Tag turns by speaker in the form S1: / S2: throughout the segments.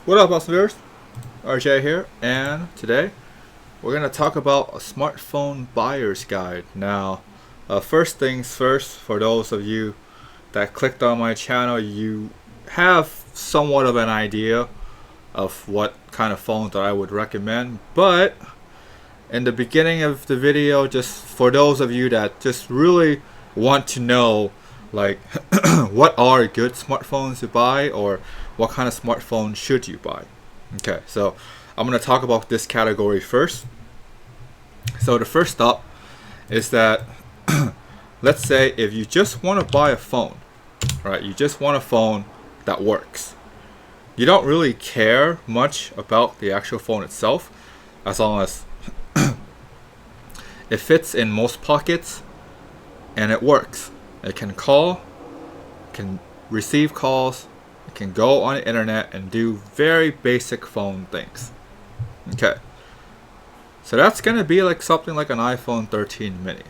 S1: What up, awesome viewers? RJ here, and today we're going to talk about a smartphone buyer's guide. Now, first things first, for those of you that clicked on my channel, you have somewhat of an idea of what kind of phones that I would recommend. But in the beginning of the video, just for those of you that just really want to know, like, what are good smartphones to buy, or what kind of smartphone should you buy? Okay, so I'm going to talk about this category first. So the first up is that let's say if you just want to buy a phone, right? You just want a phone that works. You don't really care much about the actual phone itself, as long as it fits in most pockets and it works. It can call, can receive calls, it can go on the internet and do very basic phone things. Okay, so that's gonna be like something like an iPhone 13 mini.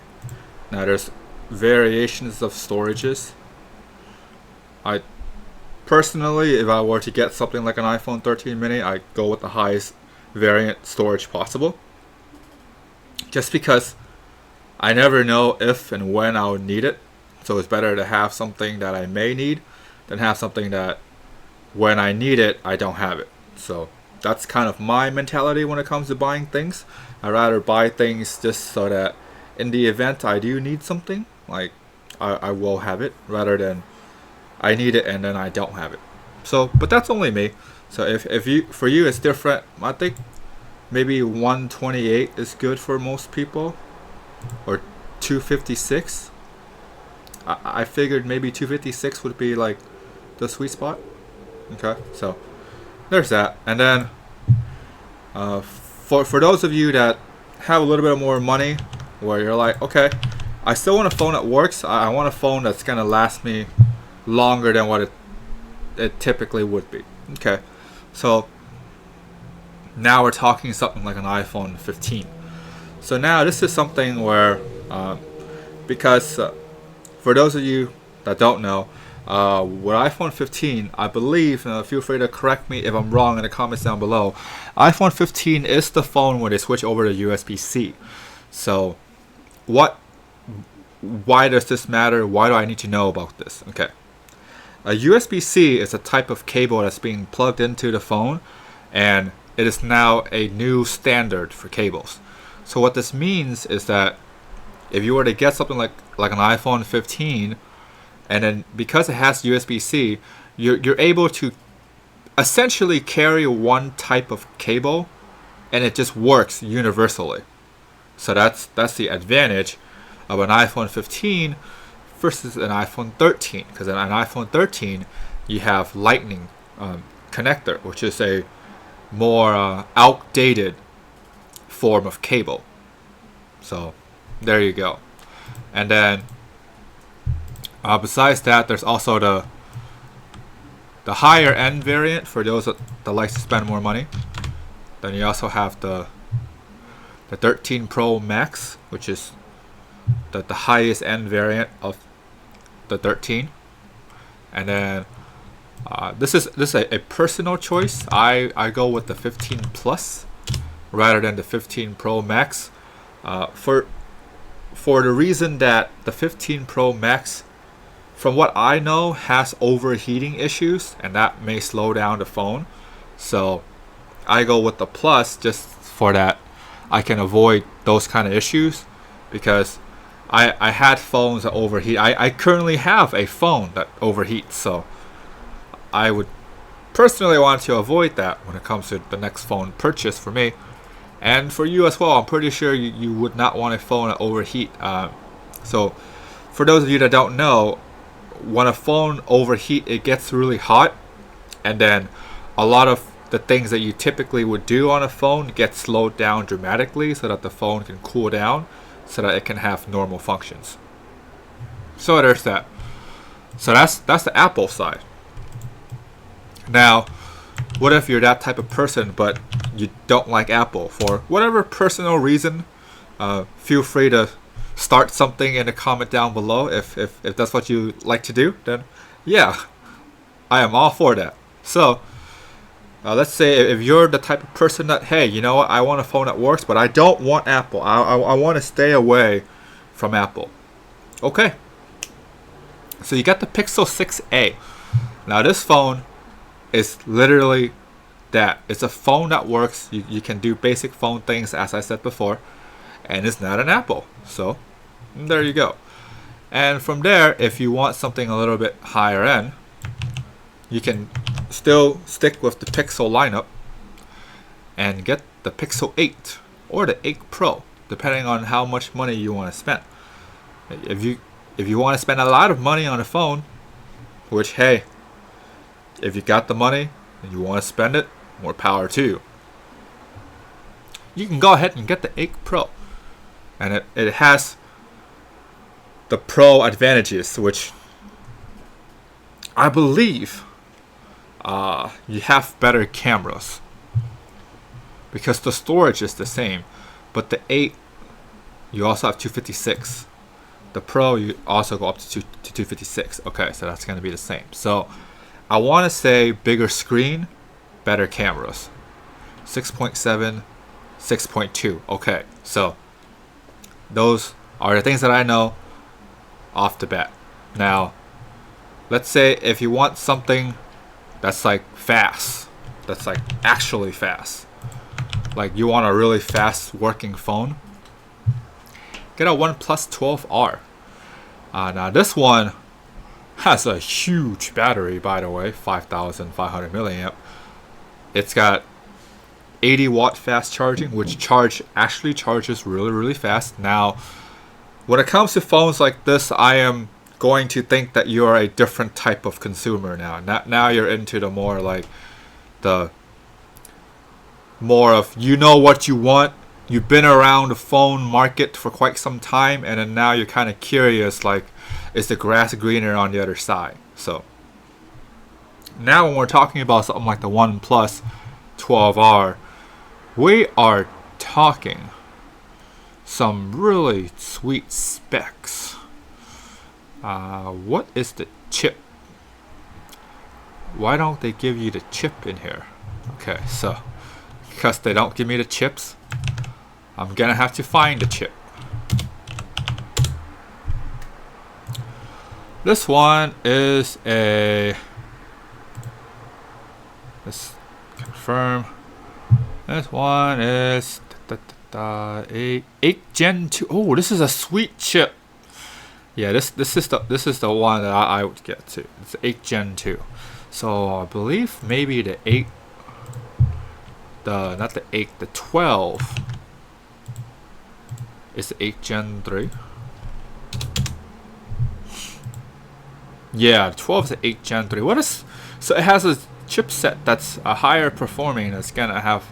S1: Now there's variations of storages. I personally, if I were to get something like an iPhone 13 mini, I go with the highest variant storage possible, just because I never know if and when I would need it. So it's better to have something that I may need than have something that when I need it, I don't have it. So that's kind of my mentality when it comes to buying things. I rather buy things just so that in the event I do need something, like I will have it, rather than I need it and then I don't have it. So, but that's only me. So if you, for you it's different. I think maybe 128 is good for most people, or 256. I figured maybe 256 would be like the sweet spot. Okay, so there's that. And then for those of you that have a little bit more money, where you're like, okay, I still want a phone that works. I want a phone that's gonna last me longer than what it typically would be. Okay, so now we're talking something like an iPhone 15. So now this is something where because for those of you that don't know, with iPhone 15, I believe, feel free to correct me if I'm wrong in the comments down below, iPhone 15 is the phone where they switch over to USB-C. So why does this matter? Why do I need to know about this? Okay, a USB-C is a type of cable that's being plugged into the phone, and it is now a new standard for cables. So what this means is that if you were to get something like an iPhone 15, and then because it has USB-C, you're able to essentially carry one type of cable, and it just works universally. So that's the advantage of an iPhone 15 versus an iPhone 13. Because in an iPhone 13, you have Lightning connector, which is a more outdated form of cable. So there you go. And then besides that, there's also the higher end variant for those that like to spend more money. Then you also have the 13 Pro Max, which is the highest end variant of the 13. And then this is a personal choice. I go with the 15 Plus rather than the 15 Pro Max, for the reason that the 15 Pro Max, from what I know, has overheating issues, and that may slow down the phone. So I go with the Plus just for that. I can avoid those kind of issues, because I had phones that overheat. I currently have a phone that overheats, so I would personally want to avoid that when it comes to the next phone purchase for me. And for you as well, I'm pretty sure you would not want a phone that overheat. So for those of you that don't know, when a phone overheat, it gets really hot, and then a lot of the things that you typically would do on a phone get slowed down dramatically, so that the phone can cool down, so that it can have normal functions. So there's that. So that's the Apple side. Now, what if you're that type of person but you don't like Apple for whatever personal reason? Feel free to start something in the comment down below if that's what you like to do. Then yeah, I am all for that. So Let's say if you're the type of person that, hey, you know what, I want a phone that works, but I don't want Apple. I want to stay away from Apple. Okay. So you got the Pixel 6a. Now this phone is literally that. It's a phone that works. You can do basic phone things, as I said before, and it's not an Apple. So there you go. And from there, if you want something a little bit higher end, you can still stick with the Pixel lineup and get the Pixel 8 or the 8 Pro, depending on how much money you want to spend. If you want to spend a lot of money on a phone, which, hey, if you got the money and you want to spend it, more power to you. You can go ahead and get the 8 Pro. And it has the Pro advantages, which I believe you have better cameras. Because the storage is the same. But the 8, you also have 256. The Pro, you also go up to 256. Okay, so that's going to be the same. So I want to say bigger screen, better cameras. 6.7, 6.2. Okay, so those are the things that I know off the bat. Now, let's say if you want something that's like fast, that's like actually fast, like you want a really fast working phone, get a OnePlus 12R. Now this one has a huge battery, by the way, 5,500 milliamp. It's got 80 watt fast charging, which actually charges really fast. Now, when it comes to phones like this, I am going to think that you're a different type of consumer now. Now you're into the more like the more of, you know what you want. You've been around the phone market for quite some time, and then now you're kind of curious, like, is the grass greener on the other side? So now when we're talking about something like the OnePlus 12R, we are talking some really sweet specs. What is the chip? Why don't they give you the chip in here? Okay, so because they don't give me the chips, I'm gonna have to find the chip. This one is a, let's confirm. This one is 8 Gen 2. Oh, this is a sweet chip. Yeah, this is the one that I would get to. It's 8 Gen 2. So I believe maybe the 8, not the 8, the 12 is the 8 Gen 3. Yeah, 12 is the 8 Gen 3. What is, so it has a chipset that's a higher performing. It's gonna have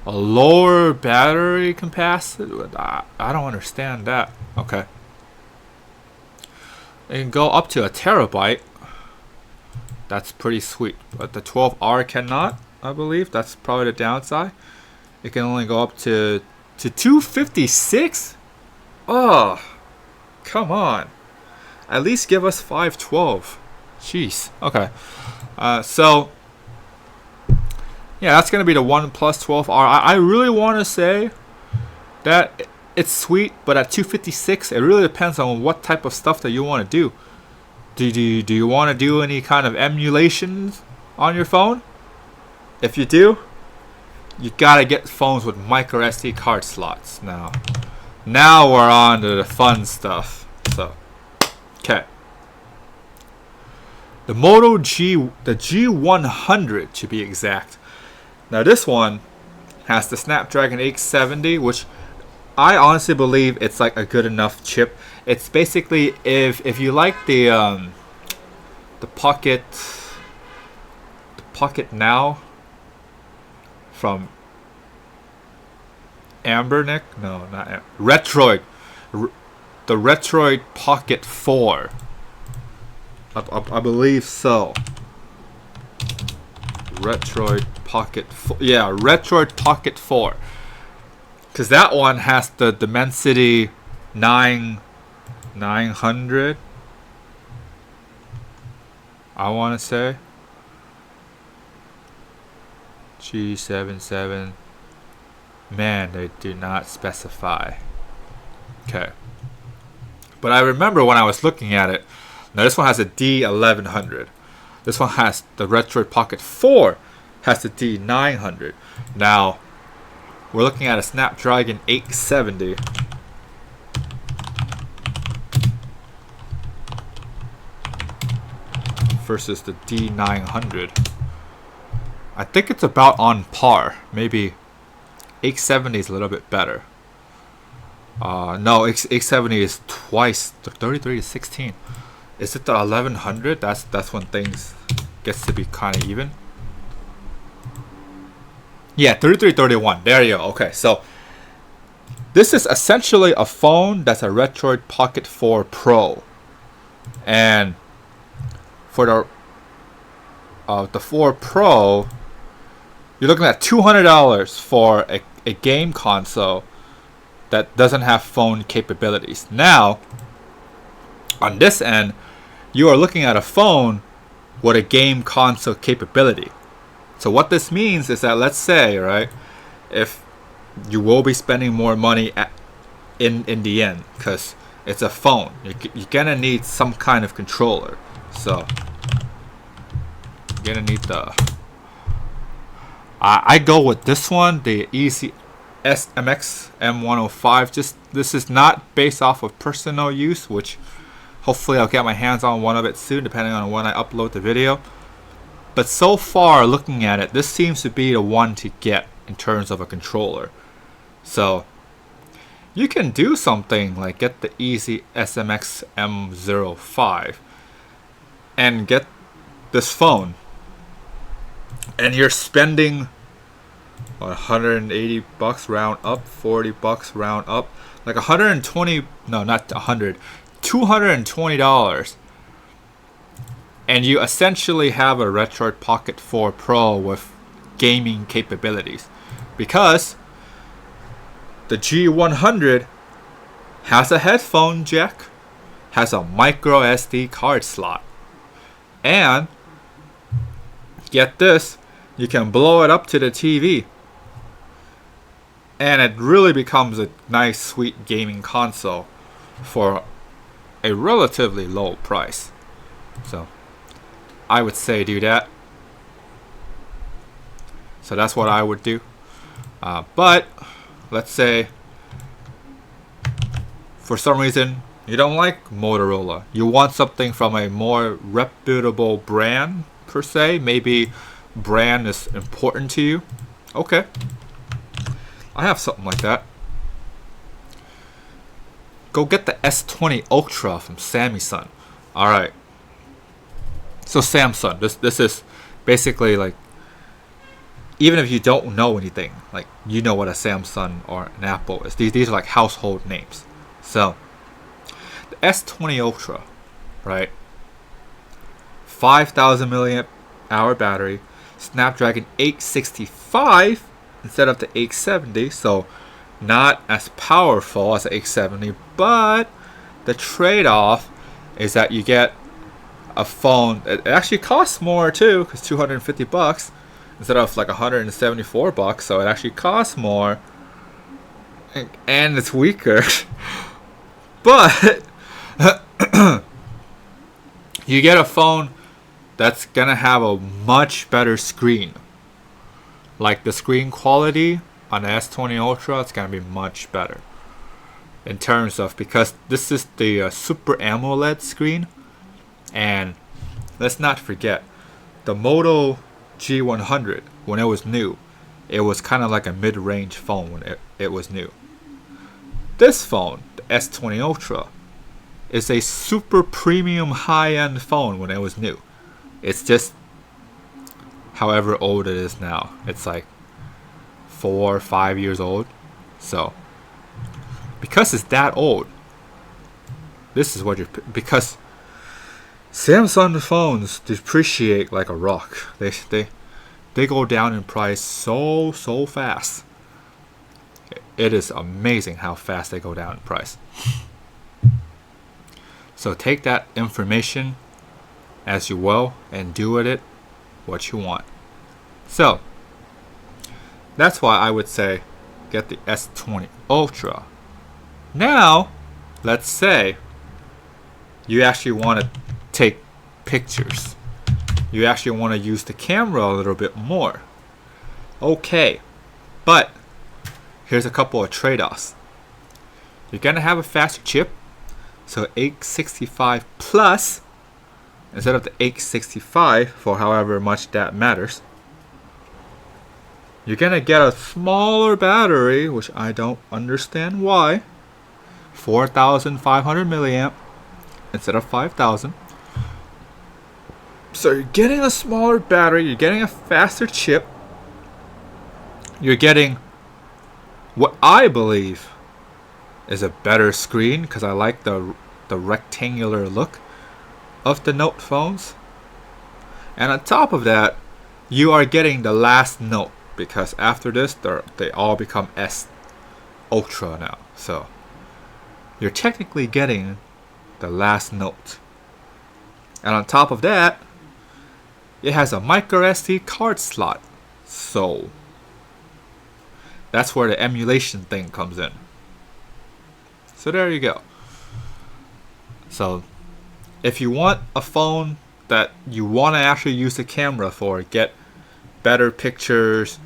S1: a lower battery capacity. I don't understand that. Okay. It can go up to a terabyte. That's pretty sweet. But the 12R cannot, I believe. That's probably the downside. It can only go up to 256? Oh, come on. At least give us 512. Jeez. Okay. So yeah, that's gonna be the OnePlus 12R. I really want to say that it's sweet, but at 256, it really depends on what type of stuff that you want to do. Do you want to do any kind of emulations on your phone? If you do, you gotta get phones with micro SD card slots. Now we're on to the fun stuff. So, okay. The Moto G, the G100 to be exact. Now this one has the Snapdragon 870, which I honestly believe it's like a good enough chip. It's basically, if you like the Pocket Now from Ambernick, no, not Retroid, the Retroid Pocket 4. I believe so. Retroid Pocket 4. Yeah, Retroid Pocket 4. Because that one has the Dimensity 900. I want to say. G77. Man, they do not specify. Okay. But I remember when I was looking at it, now this one has a D1100. This one has the Retroid Pocket 4 has the D900. Now, we're looking at a Snapdragon 870. Versus the D900. I think it's about on par. Maybe 870 is a little bit better. No, 870 is twice 33 to 16. Is it the 1100? That's when things gets to be kind of even. Yeah, 3331. There you go. Okay, so this is essentially a phone that's a Retroid Pocket 4 Pro, and for the 4 Pro, you're looking at $200 for a game console that doesn't have phone capabilities. Now, on this end, you are looking at a phone with a game console capability. So what this means is that, let's say, right, if you will be spending more money in the end, because it's a phone, you're gonna need some kind of controller. So you're gonna need the I go with this one, the Easy SMX M105. Just this is not based off of personal use, which hopefully I'll get my hands on one of it soon, depending on when I upload the video. But so far, looking at it, this seems to be the one to get in terms of a controller. So you can do something like get the Easy SMX M05 and get this phone, and you're spending what, $180 round up, $40 round up, like 120, no, not 100, $220, and you essentially have a Retroid Pocket 4 Pro with gaming capabilities, because the G100 has a headphone jack, has a micro SD card slot, and get this, you can blow it up to the TV, and it really becomes a nice, sweet gaming console for a relatively low price. So I would say do that. So that's what I would do. But let's say for some reason you don't like Motorola, you want something from a more reputable brand per se, maybe brand is important to you. Okay, I have something like that. Go get the S20 Ultra from Samsung. Alright, so Samsung, this is basically like, even if you don't know anything, like you know what a Samsung or an Apple is. These are like household names. So the S20 Ultra, right? 5,000 milliamp hour battery, Snapdragon 865 instead of the 870, so not as powerful as the 870, but the trade-off is that you get a phone. It actually costs more too, because $250 instead of like $174, so it actually costs more, and it's weaker. But you get a phone that's gonna have a much better screen. Like the screen quality on the S20 Ultra, it's gonna be much better in terms of, because this is the Super AMOLED screen, and let's not forget the Moto G100 when it was new, it was kind of like a mid-range phone when it was new. This phone, the S20 Ultra, is a super premium high-end phone when it was new. It's just however old it is now. It's like 4 or 5 years old. So because it's that old, this is what you're, because Samsung phones depreciate like a rock. They go down in price so fast. It is amazing how fast they go down in price. So take that information as you will and do with it what you want. So That's why I would say get the S20 Ultra. Now, let's say you actually want to take pictures. You actually want to use the camera a little bit more. Okay, but here's a couple of trade-offs. You're going to have a faster chip, so 865 plus instead of the 865 for however much that matters. You're going to get a smaller battery, which I don't understand why. 4,500 milliamp instead of 5,000. So you're getting a smaller battery, you're getting a faster chip, you're getting what I believe is a better screen because I like the rectangular look of the Note phones. And on top of that, you are getting the last Note because after this, they all become S Ultra now. So you're technically getting the last Note. And on top of that, it has a micro SD card slot. So that's where the emulation thing comes in. So there you go. So if you want a phone that you want to actually use the camera for, get better pictures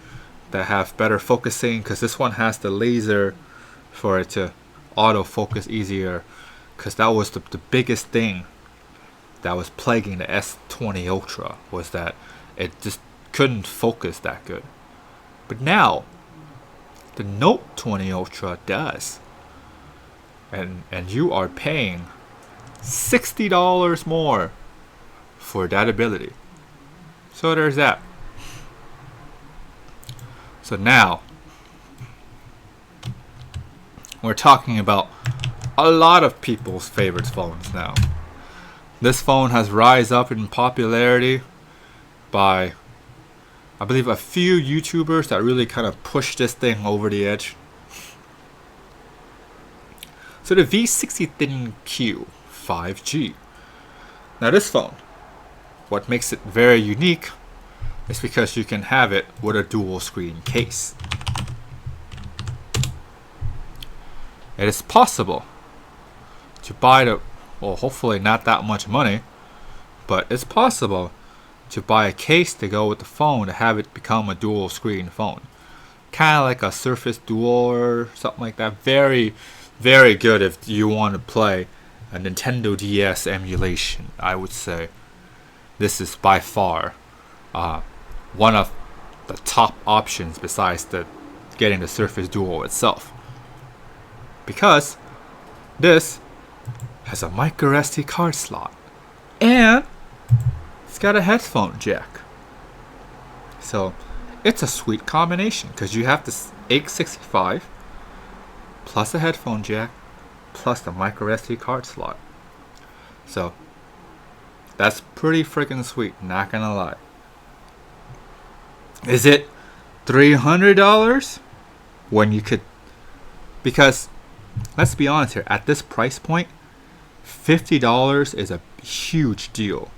S1: that have better focusing, because this one has the laser for it to autofocus easier, because that was the biggest thing that was plaguing the S20 Ultra, was that it just couldn't focus that good. But now the Note 20 Ultra does, and you are paying $60 more for that ability. So there's that. So now we're talking about a lot of people's favorite phones now. This phone has rise up in popularity by, I believe, a few YouTubers that really kind of pushed this thing over the edge. So the V60 Thin Q 5G. Now this phone, what makes it very unique is because you can have it with a dual screen case. It is possible to buy the, well, hopefully not that much money, but it's possible to buy a case to go with the phone to have it become a dual screen phone. Kind of like a Surface Duo or something like that. Very, very good if you want to play a Nintendo DS emulation, I would say. This is by far one of the top options besides getting the Surface Duo itself. Because this has a micro SD card slot and it's got a headphone jack. So it's a sweet combination because you have this 865 plus a headphone jack plus the micro SD card slot. So that's pretty freaking sweet, not gonna lie. Is it $300 when you could? Because let's be honest here, at this price point, $50 is a huge deal.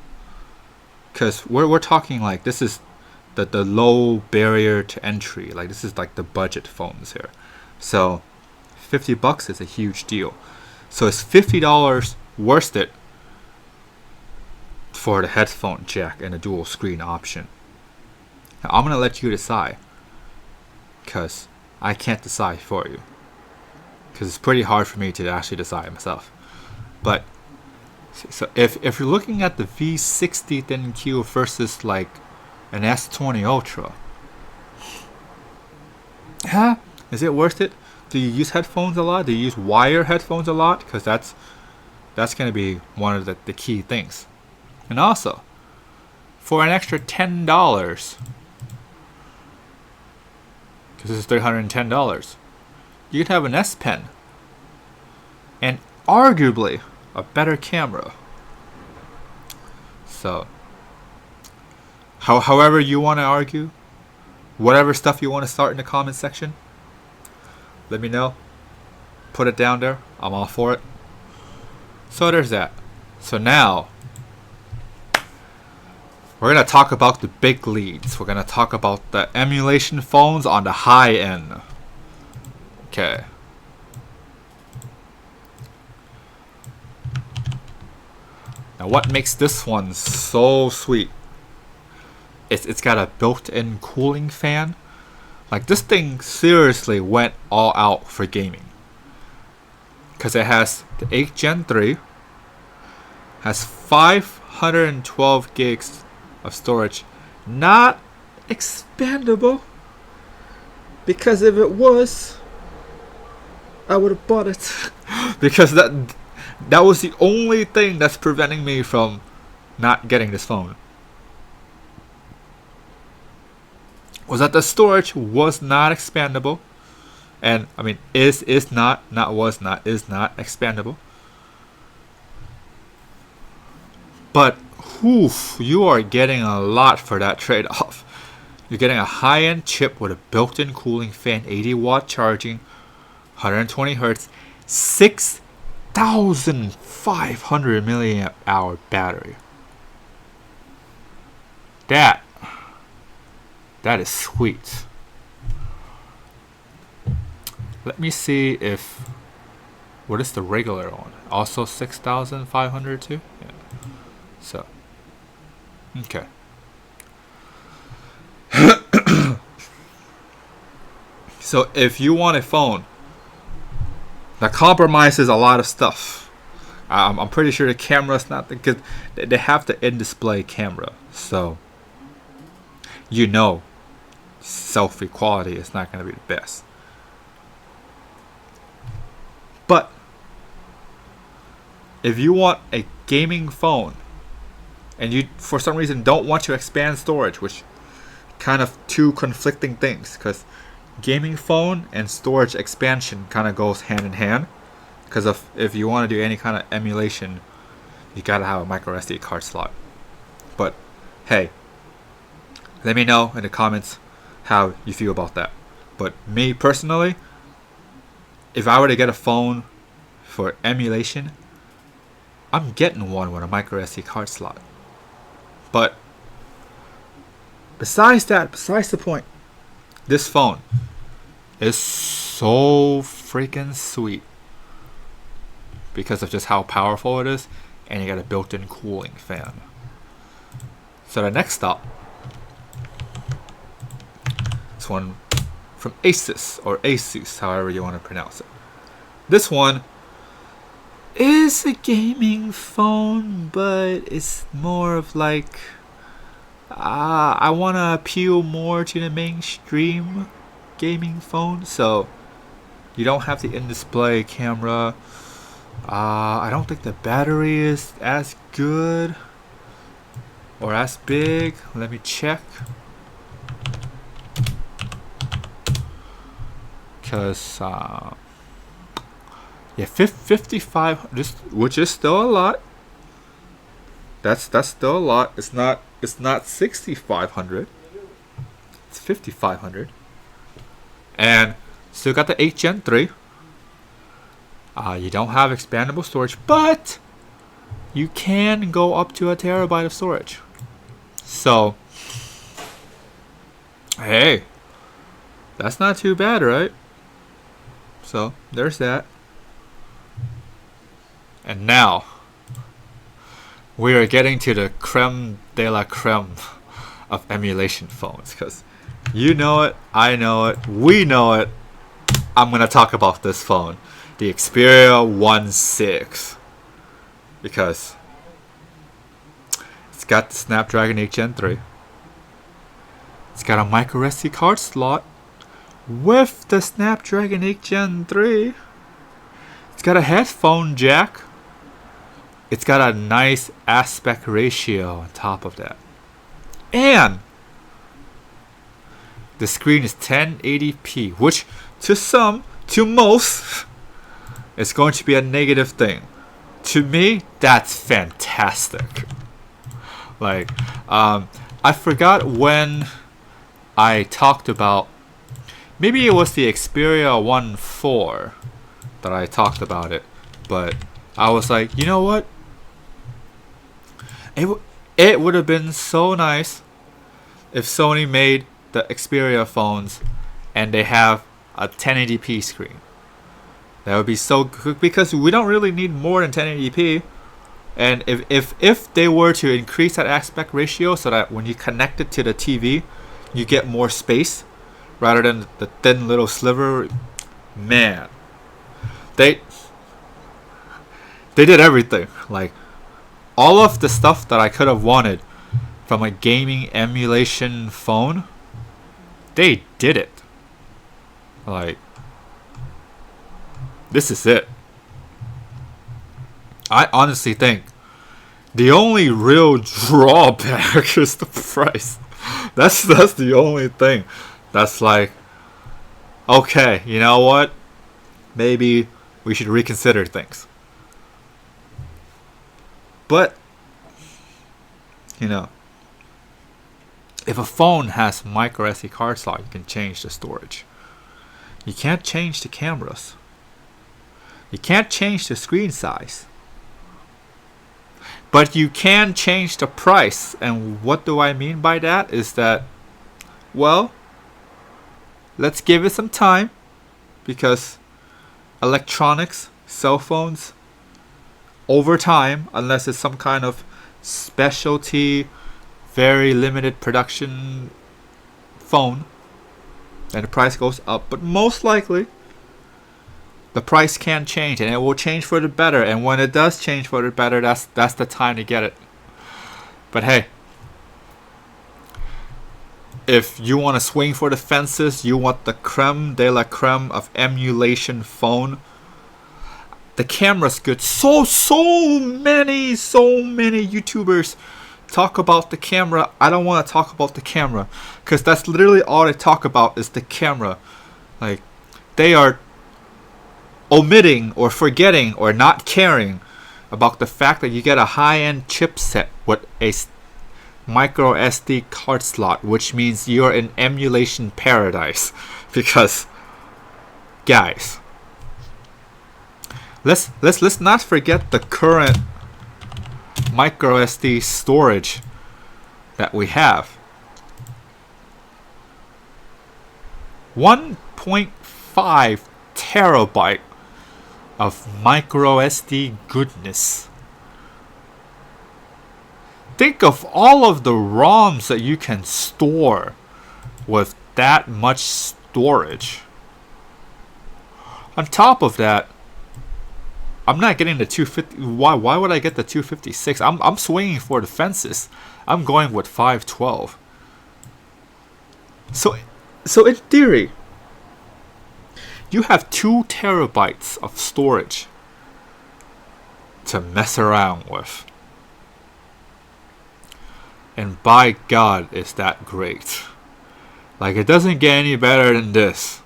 S1: Because we're talking like this is the low barrier to entry. Like this is like the budget phones here. So $50 is a huge deal. So is $50 worth it for the headphone jack and a dual screen option? Now, I'm gonna let you decide, because I can't decide for you, because it's pretty hard for me to actually decide myself. But so if you're looking at the V60 Thin Q versus like an S20 Ultra, is it worth it? Do you use headphones a lot? Do you use wire headphones a lot? Because that's going to be one of the key things. And also, for an extra $10, because this is $310, you can have an S Pen and arguably a better camera. So however you want to argue, whatever stuff you want to start in the comment section, let me know. Put it down there. I'm all for it. So there's that. So now We're gonna talk about the big leads. We're gonna talk about the emulation phones on the high end. Okay. Now what makes this one so sweet? It's got a built-in cooling fan. Like, this thing seriously went all out for gaming. Because it has the 8 Gen 3, has 512 gigs of storage, not expandable, because if it was, I would have bought it. Because that was the only thing that's preventing me from not getting this phone. Was that the storage was not expandable, and I mean is not expandable. But you are getting a lot for that trade-off. You're getting a high-end chip with a built-in cooling fan, 80-watt charging, 120 hertz, 6,500 milliamp hour battery. That is sweet. Let me see if what is the regular one? Also 6,500 too? Yeah. So okay. So if you want a phone that compromises a lot of stuff, I'm pretty sure the camera's not because they have the in-display camera, so you know selfie quality is not going to be the best. But if you want a gaming phone and you for some reason don't want to expand storage, which kind of two conflicting things, because gaming phone and storage expansion kind of goes hand in hand, because if you want to do any kind of emulation, you gotta have a micro SD card slot. But hey, let me know in the comments how you feel about that. But me personally, if I were to get a phone for emulation, I'm getting one with a micro SD card slot. But besides the point, this phone is so freaking sweet because of just how powerful it is, and you got a built-in cooling fan. So the next stop, this one from Asus, or Asus, however you want to pronounce it. This one is a gaming phone, but it's more of like I want to appeal more to the mainstream gaming phone. So you don't have the in-display camera. I don't think the battery is as good or as big. Let me check. Because yeah, 55, which is still a lot. That's still a lot. It's not 6,500. It's 5,500. And still got the 8 Gen 3. You don't have expandable storage, but you can go up to 1 terabyte of storage. So hey, that's not too bad, right? So there's that. And now we are getting to the creme de la creme of emulation phones, because you know it, I know it, we know it. I'm gonna talk about this phone, the Xperia 1.6, because it's got the Snapdragon 8 Gen 3. It's got a micro SD card slot with the Snapdragon 8 Gen 3. It's got a headphone jack. It's got a nice aspect ratio on top of that. And the screen is 1080p, which to most, is going to be a negative thing. To me, that's fantastic. Like, I forgot when I talked about, maybe it was the Xperia 1.4 that I talked about it, but I was like, you know what? It would have been so nice if Sony made the Xperia phones and they have a 1080p screen. That would be so good because we don't really need more than 1080p. And if they were to increase that aspect ratio so that when you connect it to the TV, you get more space rather than the thin little sliver, man, they did everything. Like, all of the stuff that I could have wanted from a gaming emulation phone, they did it. Like, this is it. I honestly think the only real drawback is the price. That's the only thing that's like, okay, you know what? Maybe we should reconsider things. But, you know, if a phone has micro SD card slot, you can change the storage. You can't change the cameras. You can't change the screen size. But you can change the price. And what do I mean by that? Is that, well, let's give it some time. Because electronics, cell phones, over time, unless it's some kind of specialty, very limited production phone, and the price goes up. But most likely, the price can change, and it will change for the better. And when it does change for the better, that's the time to get it. But hey, if you want to swing for the fences, you want the creme de la creme of emulation phone. The camera's good. So many YouTubers talk about the camera. I don't want to talk about the camera because that's literally all they talk about is the camera. Like, they are omitting or forgetting or not caring about the fact that you get a high-end chipset with a micro SD card slot, which means you're in emulation paradise. Because, guys, let's not forget the current micro SD storage that we have. 1.5 terabyte of micro SD goodness. Think of all of the ROMs that you can store with that much storage. On top of that, I'm not getting the 250. Why would I get the 256? I'm swinging for the fences. I'm going with 512. So in theory, you have 2 terabytes of storage to mess around with. And by God, is that great. Like, it doesn't get any better than this.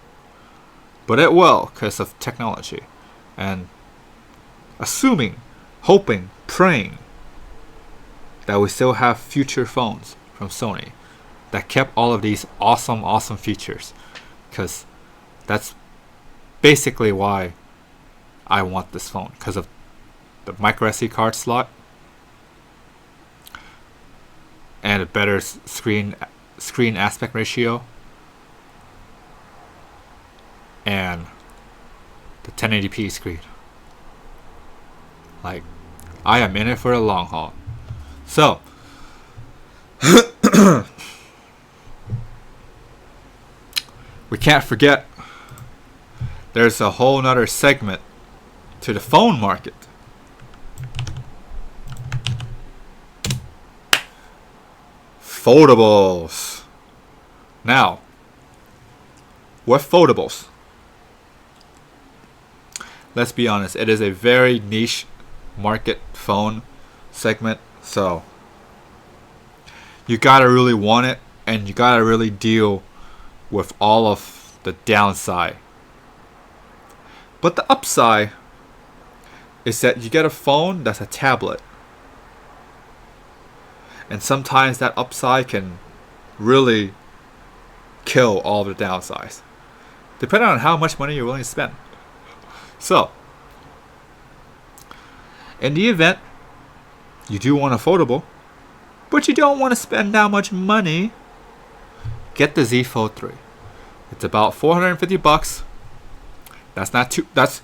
S1: But it will, because of technology. And assuming, hoping, praying that we still have future phones from Sony that kept all of these awesome features. Because that's basically why I want this phone. Because of the micro SD card slot and a better screen aspect ratio and the 1080p screen. Like, I am in it for the long haul. So we can't forget there's a whole nother segment to the phone market. Foldables. Now, with foldables, let's be honest, it is a very niche market phone segment, so you gotta really want it, and you gotta really deal with all of the downside. But the upside is that you get a phone that's a tablet. And sometimes that upside can really kill all the downsides, depending on how much money you're willing to spend. So, in the event you do want a foldable, but you don't want to spend that much money, get the Z Fold 3. It's about $450. That's not too. That's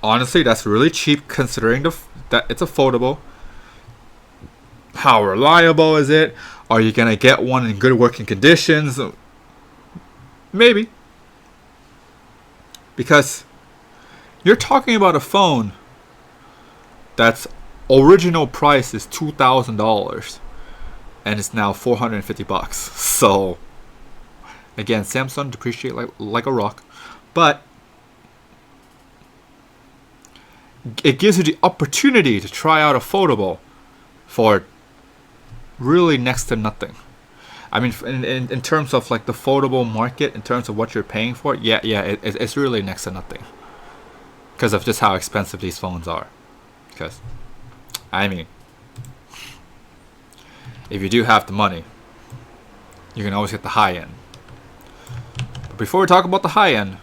S1: honestly, that's really cheap considering that it's a foldable. How reliable is it? Are you gonna get one in good working conditions? Maybe, because you're talking about a phone that's original price is $2,000, and it's now $450. So again, Samsung depreciate like a rock, but it gives you the opportunity to try out a foldable for really next to nothing. I mean, in terms of like the foldable market, in terms of what you're paying for, it's really next to nothing because of just how expensive these phones are. Because, I mean, if you do have the money, you can always get the high end. But before we talk about the high end,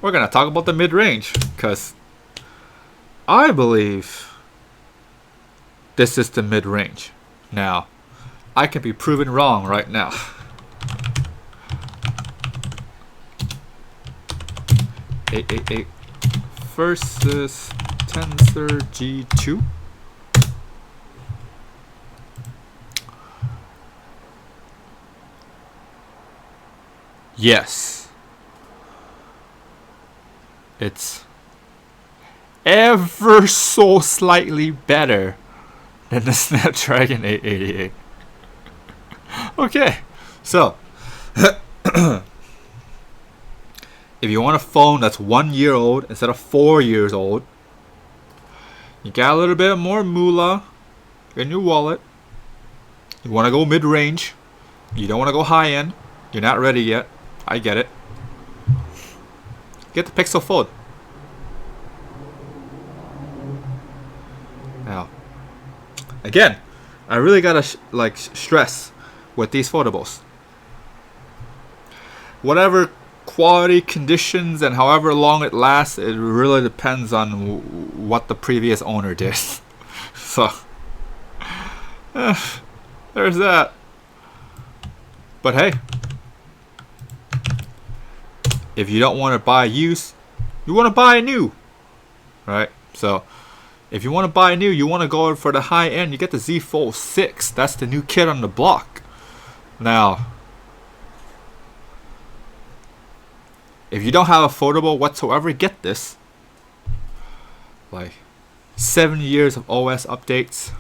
S1: we're gonna talk about the mid-range, because I believe this is the mid-range. Now, I can be proven wrong right now. $888 versus Tensor G2. Yes. It's ever so slightly better than the Snapdragon 888. Okay, so if you want a phone that's 1 year old instead of 4 years old, you got a little bit more moolah in your wallet, you want to go mid-range, you don't want to go high-end, you're not ready yet, I get it, get the Pixel Fold. Now, again, I really gotta stress with these foldables, whatever quality conditions and however long it lasts, it really depends on what the previous owner did. So there's that. But hey, if you don't want to buy used, you want to buy new, right? So if you want to buy new, you want to go for the high end, you get the Z Fold 6. That's the new kid on the block. Now, if you don't have a foldable whatsoever, get this. Like 7 years of OS updates.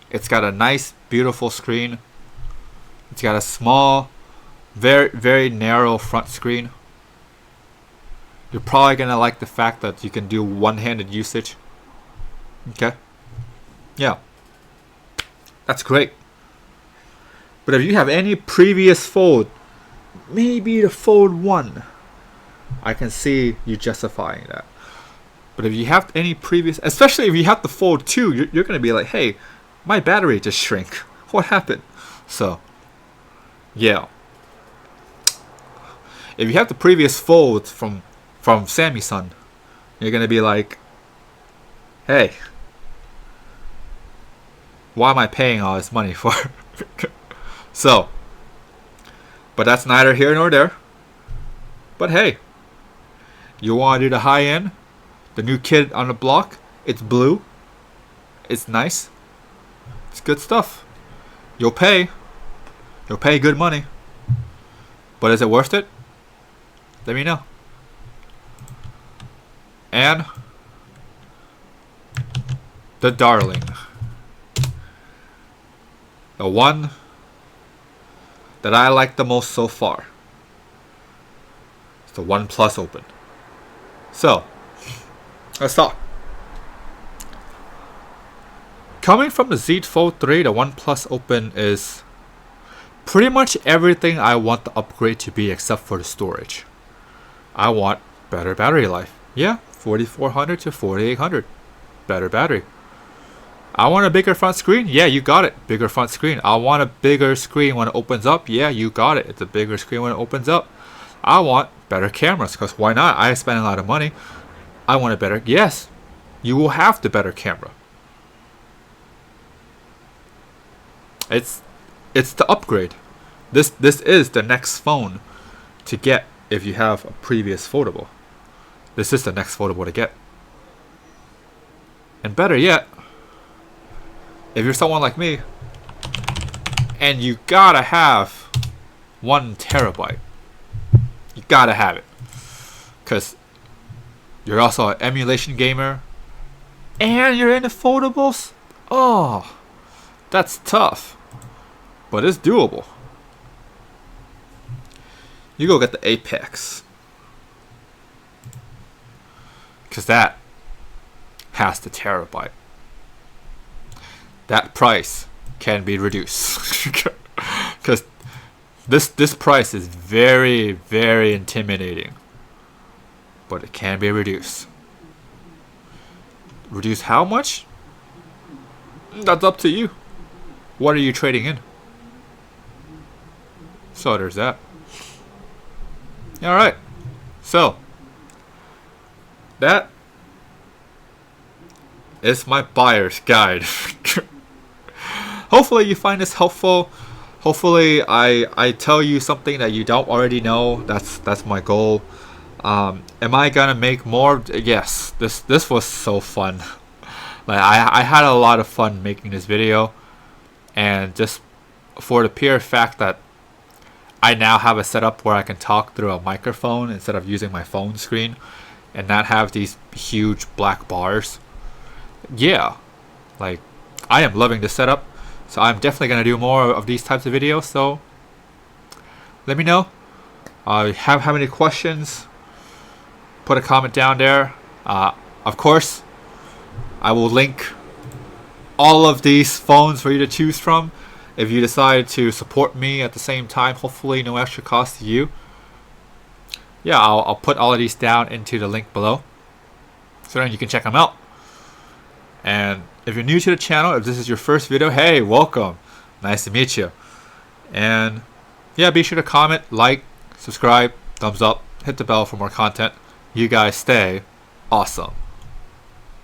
S1: It's got a nice, beautiful screen. It's got a small, very, very narrow front screen. You're probably gonna like the fact that you can do one-handed usage. Okay? Yeah. That's great. But if you have any previous Fold, maybe the Fold 1, I can see you justifying that. But if you have any previous, especially if you have the Fold 2, you're going to be like, hey, my battery just shrank. What happened? So, yeah. If you have the previous Fold from Samsung, you're going to be like, hey, why am I paying all this money for? So, but that's neither here nor there. But hey, you want to do the high end, the new kid on the block, it's blue, it's nice, it's good stuff. You'll pay good money. But is it worth it? Let me know. And the darling, the one that I like the most so far, it's the OnePlus Open. So, let's talk. Coming from the Z Fold 3, the OnePlus Open is pretty much everything I want the upgrade to be except for the storage. I want better battery life. Yeah, 4400 to 4800. Better battery. I want a bigger front screen. Yeah, you got it. Bigger front screen. I want a bigger screen when it opens up. Yeah, you got it. It's a bigger screen when it opens up. I want better cameras, because why not? I spend a lot of money. I want a better. Yes, you will have the better camera. It's the upgrade. This is the next phone to get if you have a previous foldable. This is the next foldable to get. And better yet, if you're someone like me and you gotta have 1 terabyte, you gotta have it, because you're also an emulation gamer and you're into foldables. Oh, that's tough, but it's doable. You go get the Apex, because that has the terabyte. That price can be reduced, because this price is very, very intimidating, but it can be reduced. Reduce how much? That's up to you. What are you trading in? So there's that. Alright, so that is my buyer's guide. Hopefully you find this helpful. Hopefully I tell you something that you don't already know. That's my goal. Am I gonna make more? Yes. This was so fun. Like I had a lot of fun making this video, and just for the pure fact that I now have a setup where I can talk through a microphone instead of using my phone screen and not have these huge black bars. Yeah, like I am loving this setup, so I'm definitely gonna do more of these types of videos. So let me know. Have any questions? Put a comment down there. Of course, I will link all of these phones for you to choose from. If you decide to support me at the same time, hopefully no extra cost to you. Yeah, I'll put all of these down into the link below, so then you can check them out. And if you're new to the channel, if this is your first video, hey, welcome. Nice to meet you. And yeah, be sure to comment, like, subscribe, thumbs up, hit the bell for more content. You guys stay awesome.